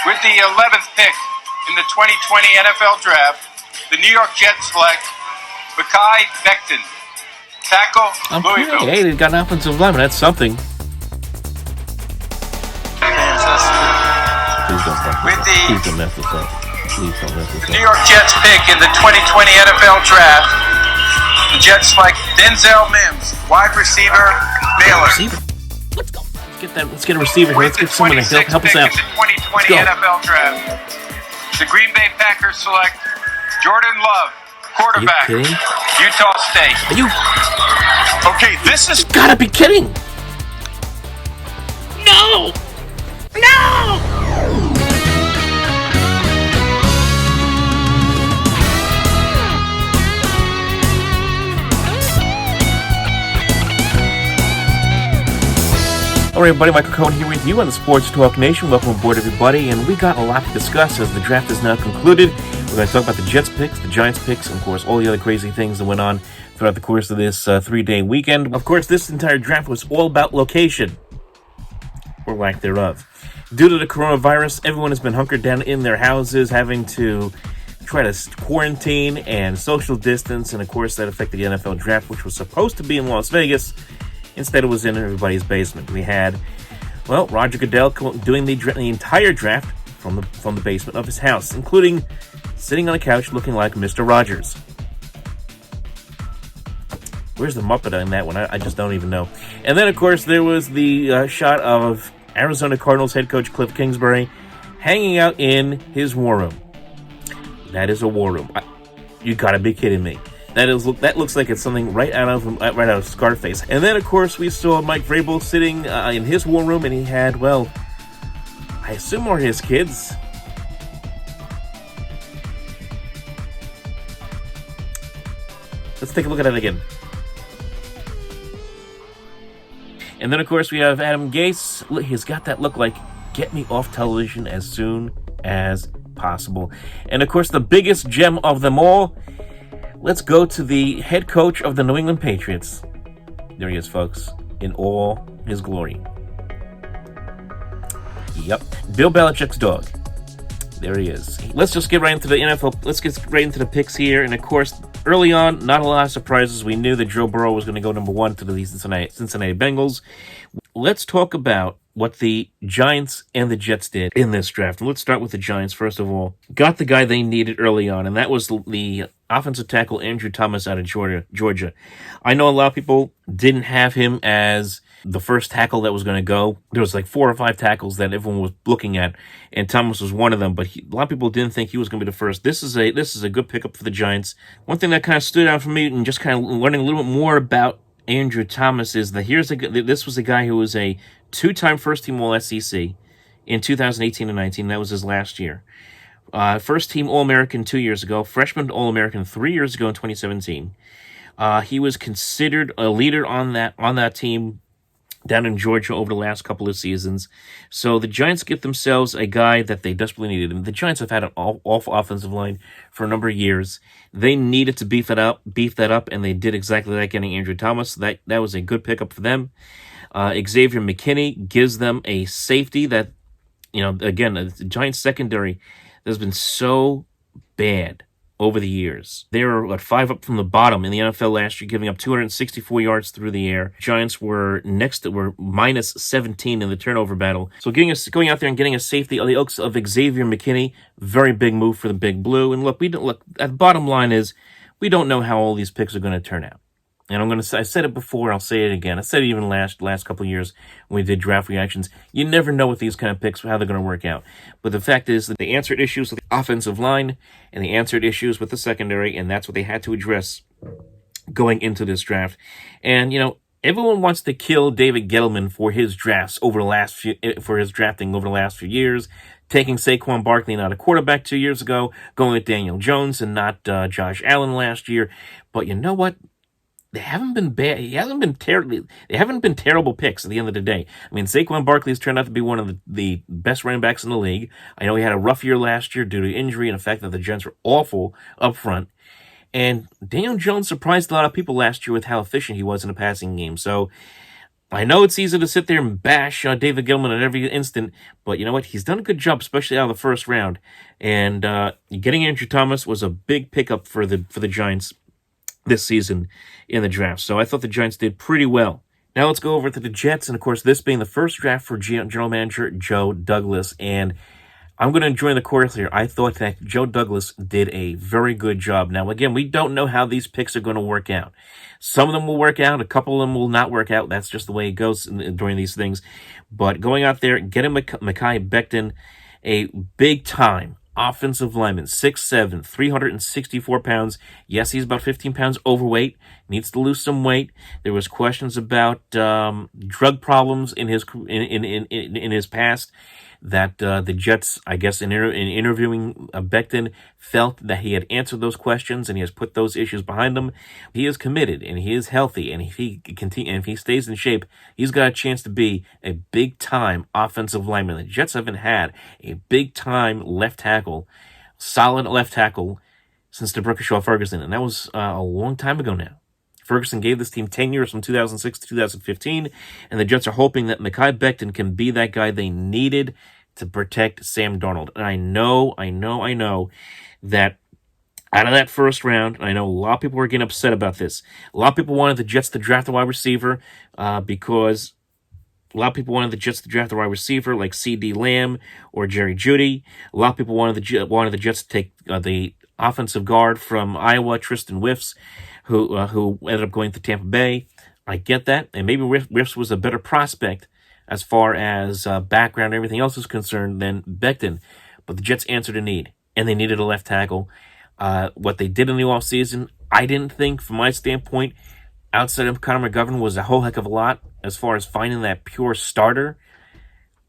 With the 11th pick in the 2020 NFL Draft, the New York Jets select McCoy Becton, tackle, Louisville. Hey, they got an offensive lineman. That's something. With Please don't mess this up. the New York Jets pick in the 2020 NFL Draft, the Jets select Denzel Mims, wide receiver, Baylor. Let's go. Let's get a receiver here. Let's get someone to help us out. In the 2020 NFL Draft, the Green Bay Packers select Jordan Love, quarterback, Utah State. Are you? Okay, this is... You gotta be kidding! No! No! All right, everybody, Michael Cohen here with you on the Sports Talk Nation. Welcome aboard, everybody, and we got a lot to discuss as the draft is now concluded. We're going to talk about the Jets picks, the Giants picks, and, of course, all the other crazy things that went on throughout the course of this three-day weekend. Of course, this entire draft was all about location, or lack thereof. Due to the coronavirus, everyone has been hunkered down in their houses, having to try to quarantine and social distance, and, of course, that affected the NFL draft, which was supposed to be in Las Vegas. Instead, it was in everybody's basement. We had, well, Roger Goodell doing the entire draft from the basement of his house, including sitting on a couch looking like Mr. Rogers. Where's the Muppet in that one? I just don't even know. And then, of course, there was the shot of Arizona Cardinals head coach Cliff Kingsbury hanging out in his war room. That is a war room. You gotta be kidding me. That looks like it's something right out of Scarface. And then, of course, we saw Mike Vrabel sitting in his war room, and he had, well, I assume are his kids. Let's take a look at it again. And then, of course, we have Adam Gase. He's got that look like, get me off television as soon as possible. And, of course, the biggest gem of them all, let's go to the head coach of the New England Patriots. There he is, folks, in all his glory. Yep, Bill Belichick's dog. There he is. Let's just get right into the NFL. Let's get right into the picks here. And, of course, early on, not a lot of surprises. We knew that Joe Burrow was going to go number one to the Cincinnati Bengals. Let's talk about what the Giants and the Jets did in this draft. And let's start with the Giants, first of all. Got the guy they needed early on, and that was the offensive tackle Andrew Thomas out of Georgia. I know a lot of people didn't have him as the first tackle that was going to go. There was like 4 or 5 tackles that everyone was looking at, and Thomas was one of them, but a lot of people didn't think he was going to be the first. This is a good pickup for the Giants. One thing that kind of stood out for me, and just kind of learning a little bit more about Andrew Thomas, is that this was a guy who was a 2-time first-team All-SEC in 2018 and 19. That was his last year. First-team All-American 2 years ago. Freshman All-American 3 years ago in 2017. He was considered a leader on that team down in Georgia over the last couple of seasons. So the Giants get themselves a guy that they desperately needed. And the Giants have had an awful offensive line for a number of years. They needed to beef that up, and they did exactly that, getting Andrew Thomas. That was a good pickup for them. Xavier McKinney gives them a safety that, again, the Giants secondary has been so bad over the years. They were 5 up from the bottom in the NFL last year, giving up 264 yards through the air. Giants were minus 17 in the turnover battle. So going out there and getting a safety on the ilks of Xavier McKinney, very big move for the Big Blue. And look, the bottom line is, we don't know how all these picks are going to turn out. And I said it before, I'll say it again. I said it even last couple of years when we did draft reactions. You never know with these kind of picks how they're going to work out. But the fact is that they answered issues with the offensive line, and they answered issues with the secondary, and that's what they had to address going into this draft. And, everyone wants to kill David Gettleman for his drafting over the last few years, taking Saquon Barkley, not a quarterback 2 years ago, going with Daniel Jones and not Josh Allen last year. But you know what? They haven't been bad. They haven't been terrible picks at the end of the day. I mean, Saquon Barkley has turned out to be one of the best running backs in the league. I know he had a rough year last year due to injury and the fact that the Giants were awful up front. And Daniel Jones surprised a lot of people last year with how efficient he was in the passing game. So I know it's easy to sit there and bash David Gilman at every instant, but you know what? He's done a good job, especially out of the first round. And getting Andrew Thomas was a big pickup for the Giants this season in the draft. So I thought the Giants did pretty well. Now let's go over to the Jets, and of course, this being the first draft for General Manager Joe Douglas. And I'm going to join the chorus here. I thought that Joe Douglas did a very good job. Now, again, we don't know how these picks are going to work out. Some of them will work out. A couple of them will not work out. That's just the way it goes during these things. But going out there, getting McCoy Becton, a big-time offensive lineman, 6'7", 364 pounds. Yes, he's about 15 pounds overweight. Needs to lose some weight. There was questions about drug problems in his past that the Jets, I guess, in interviewing Becton, felt that he had answered those questions and he has put those issues behind him. He is committed and he is healthy, and if he stays in shape, he's got a chance to be a big time offensive lineman. The Jets haven't had a big time left tackle, solid left tackle, since DeBrickashaw Ferguson, and that was a long time ago now. Ferguson gave this team 10 years from 2006 to 2015, and the Jets are hoping that McCoy Becton can be that guy they needed to protect Sam Darnold. And I know that out of that first round, I know a lot of people were getting upset about this. A lot of people wanted the Jets to draft a wide receiver because a lot of people wanted the Jets to draft a wide receiver like C.D. Lamb or Jerry Jeudy. A lot of people wanted the Jets to take the offensive guard from Iowa, Tristan Wirfs, who ended up going to Tampa Bay. I get that, and maybe Wirfs was a better prospect as far as background and everything else is concerned than Becton. But the Jets answered a need, and they needed a left tackle. What they did in the offseason, I didn't think, from my standpoint, outside of Connor McGovern, was a whole heck of a lot as far as finding that pure starter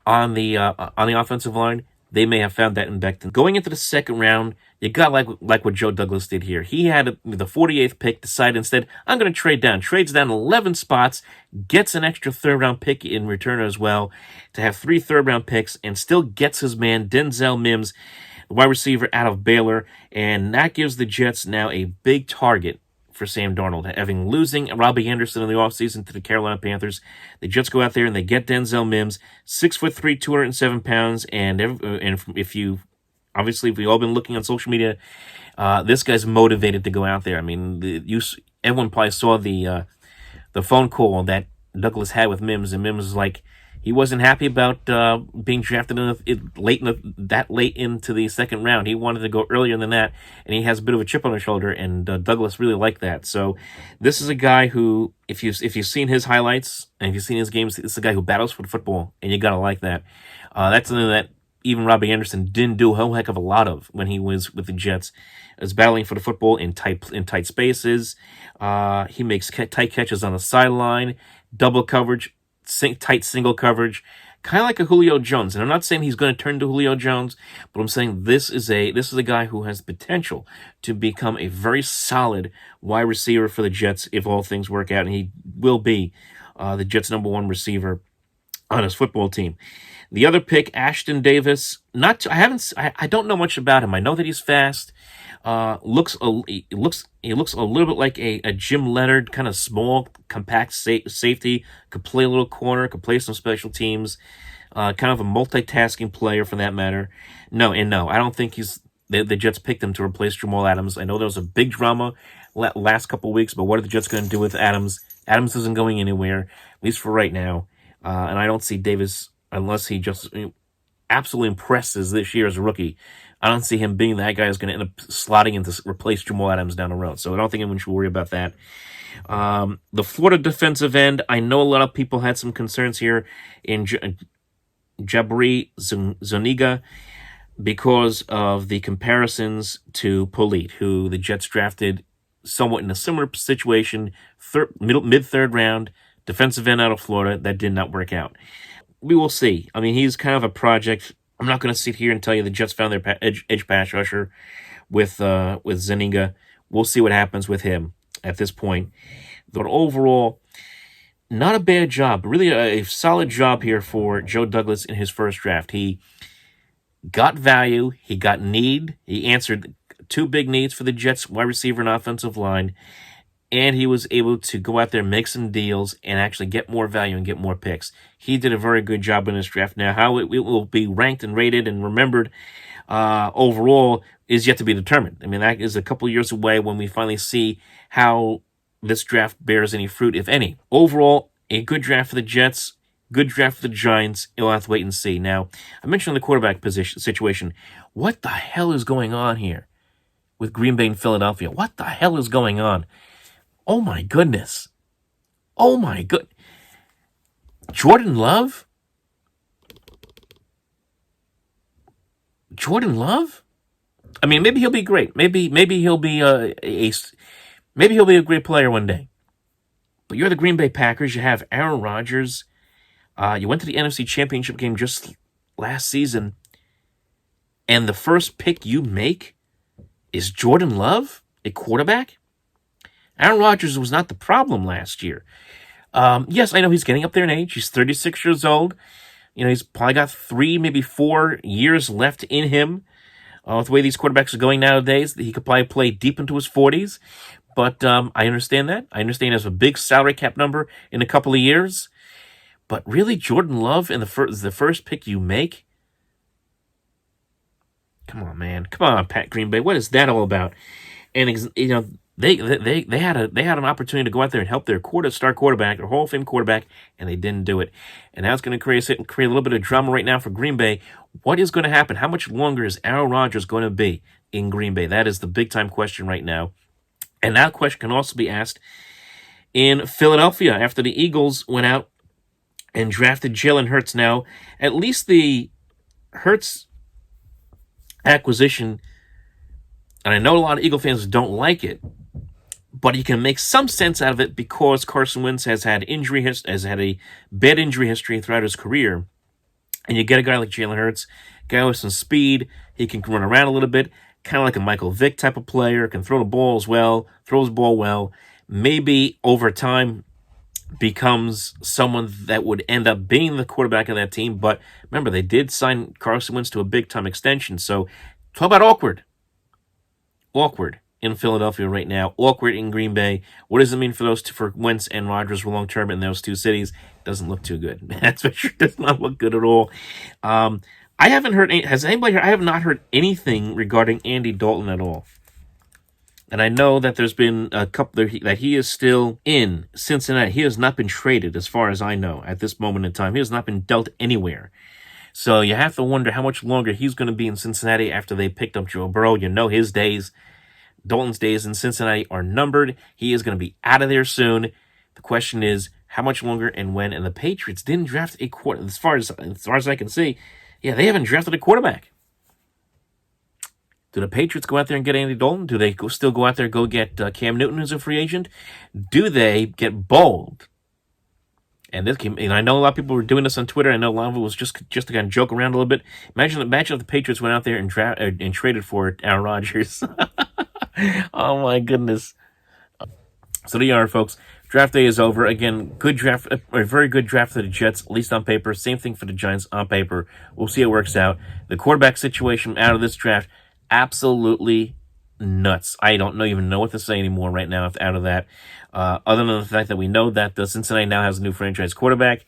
on the offensive line. They may have found that in Becton. Going into the second round, you got like what Joe Douglas did here. He had the 48th pick, decide instead, I'm going to trade down. Trades down 11 spots, gets an extra third-round pick in return as well to have 3 third-round picks, and still gets his man, Denzel Mims, the wide receiver out of Baylor, and that gives the Jets now a big target for Sam Darnold. Having losing Robbie Anderson in the offseason to the Carolina Panthers, the Jets go out there and they get Denzel Mims, 6'3", 207 pounds, and if we've all been looking on social media, this guy's motivated to go out there. I mean, everyone probably saw the phone call that Douglas had with Mims, and Mims was like, he wasn't happy about being drafted that late into the second round. He wanted to go earlier than that, and he has a bit of a chip on his shoulder, and Douglas really liked that. So this is a guy who, if you've seen his highlights and if you've seen his games, it's a guy who battles for the football, and you gotta like that. That's something that even Robbie Anderson didn't do a whole heck of a lot of when he was with the Jets, is battling for the football in tight spaces. He makes tight catches on the sideline, double coverage, tight single coverage, kind of like a Julio Jones. And I'm not saying he's going to turn to Julio Jones, but I'm saying this is a guy who has potential to become a very solid wide receiver for the Jets if all things work out, and he will be the Jets' number 1 receiver on his football team. The other pick, Ashton Davis, I don't know much about him. I know that he's fast. He looks a little bit like a Jim Leonard, kind of small, compact safety. Could play a little corner, could play some special teams. Kind of a multitasking player for that matter. No, I don't think the Jets picked him to replace Jamal Adams. I know there was a big drama last couple of weeks, but what are the Jets going to do with Adams? Adams isn't going anywhere, at least for right now. And I don't see Davis, unless he just absolutely impresses this year as a rookie. I don't see him being that guy who's going to end up slotting in to replace Jamal Adams down the road. So I don't think anyone should worry about that. The Florida defensive end, I know a lot of people had some concerns here in Jabri Zuniga because of the comparisons to Polite, who the Jets drafted somewhat in a similar situation, mid-third round, defensive end out of Florida. That did not work out. We will see. I mean, he's kind of a project. I'm not going to sit here and tell you the Jets found their edge pass rusher with Zuniga. We'll see what happens with him at this point. But overall, not a bad job. Really a solid job here for Joe Douglas in his first draft. He got value. He got need. He answered 2 big needs for the Jets, wide receiver and offensive line. and he was able to go out there, make some deals, and actually get more value and get more picks. He did a very good job in this draft. Now, how it will be ranked and rated and remembered overall is yet to be determined. I mean, that is a couple years away when we finally see how this draft bears any fruit, if any. Overall, a good draft for the Jets, good draft for the Giants. You'll have to wait and see. Now, I mentioned the quarterback position situation. What the hell is going on here with Green Bay and Philadelphia? What the hell is going on? Oh my goodness. Oh my good. Jordan Love? Jordan Love? I mean, maybe he'll be great. Maybe he'll be maybe he'll be a great player one day. But you're the Green Bay Packers. You have Aaron Rodgers. You went to the NFC Championship game just last season, and the first pick you make is Jordan Love, a quarterback? Aaron Rodgers was not the problem last year. Yes, I know he's getting up there in age. He's 36 years old. You know, he's probably got 3, maybe 4 years left in him. With the way these quarterbacks are going nowadays, he could probably play deep into his 40s. But I understand that. I understand he has a big salary cap number in a couple of years. But really, Jordan Love in the first pick you make? Come on, man. Come on, Pat Green Bay. What is that all about? And you know, they had an opportunity to go out there and help their star quarterback, their Hall of Fame quarterback, and they didn't do it. And that's going to create a little bit of drama right now for Green Bay. What is going to happen? How much longer is Aaron Rodgers going to be in Green Bay? That is the big time question right now. And that question can also be asked in Philadelphia after the Eagles went out and drafted Jalen Hurts. Now, at least the Hurts acquisition, and I know a lot of Eagle fans don't like it, but you can make some sense out of it because Carson Wentz has had a bad injury history throughout his career, and you get a guy like Jalen Hurts, guy with some speed, he can run around a little bit, kind of like a Michael Vick type of player, can throw the ball as well, throws the ball well, maybe over time becomes someone that would end up being the quarterback of that team. But remember, they did sign Carson Wentz to a big-time extension, so talk about awkward. Awkward in Philadelphia right now, awkward in Green Bay. What does it mean for Wentz and Rodgers long term in those two cities? Doesn't look too good. That's for sure. Does not look good at all. I haven't heard. Has anybody here? I have not heard anything regarding Andy Dalton at all. And I know that there's been a couple that he is still in Cincinnati. He has not been traded, as far as I know, at this moment in time. He has not been dealt anywhere. So you have to wonder how much longer he's going to be in Cincinnati after they picked up Joe Burrow. You know his days, Dalton's days in Cincinnati are numbered. He is going to be out of there soon. The question is, how much longer and when? And the Patriots didn't draft a quarterback. As far as I can see, yeah, they haven't drafted a quarterback. Do the Patriots go out there and get Andy Dalton? Do they still go out there and go get Cam Newton as a free agent? Do they get bold? And I know a lot of people were doing this on Twitter. I know a lot of it was just to kind of joke around a little bit. Imagine if the Patriots went out there and traded for Aaron Rodgers. Oh my goodness. So there you are, folks. Draft day is over. Again, good draft, a very good draft for the Jets, at least on paper. Same thing for the Giants on paper. We'll see how it works out. The quarterback situation out of this draft, absolutely nuts. I don't even know what to say anymore right now out of that. Other than the fact that we know that the Cincinnati now has a new franchise quarterback.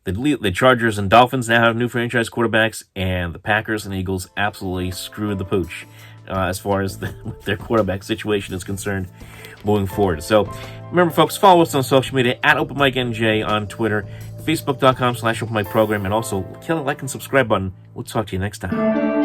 The Chargers and Dolphins now have new franchise quarterbacks, and the Packers and Eagles absolutely screwed the pooch as far as their quarterback situation is concerned moving forward. So remember, folks, follow us on social media at OpenMikeNJ on Twitter, Facebook.com/OpenMikeProgram, and also kill the like and subscribe button. We'll talk to you next time.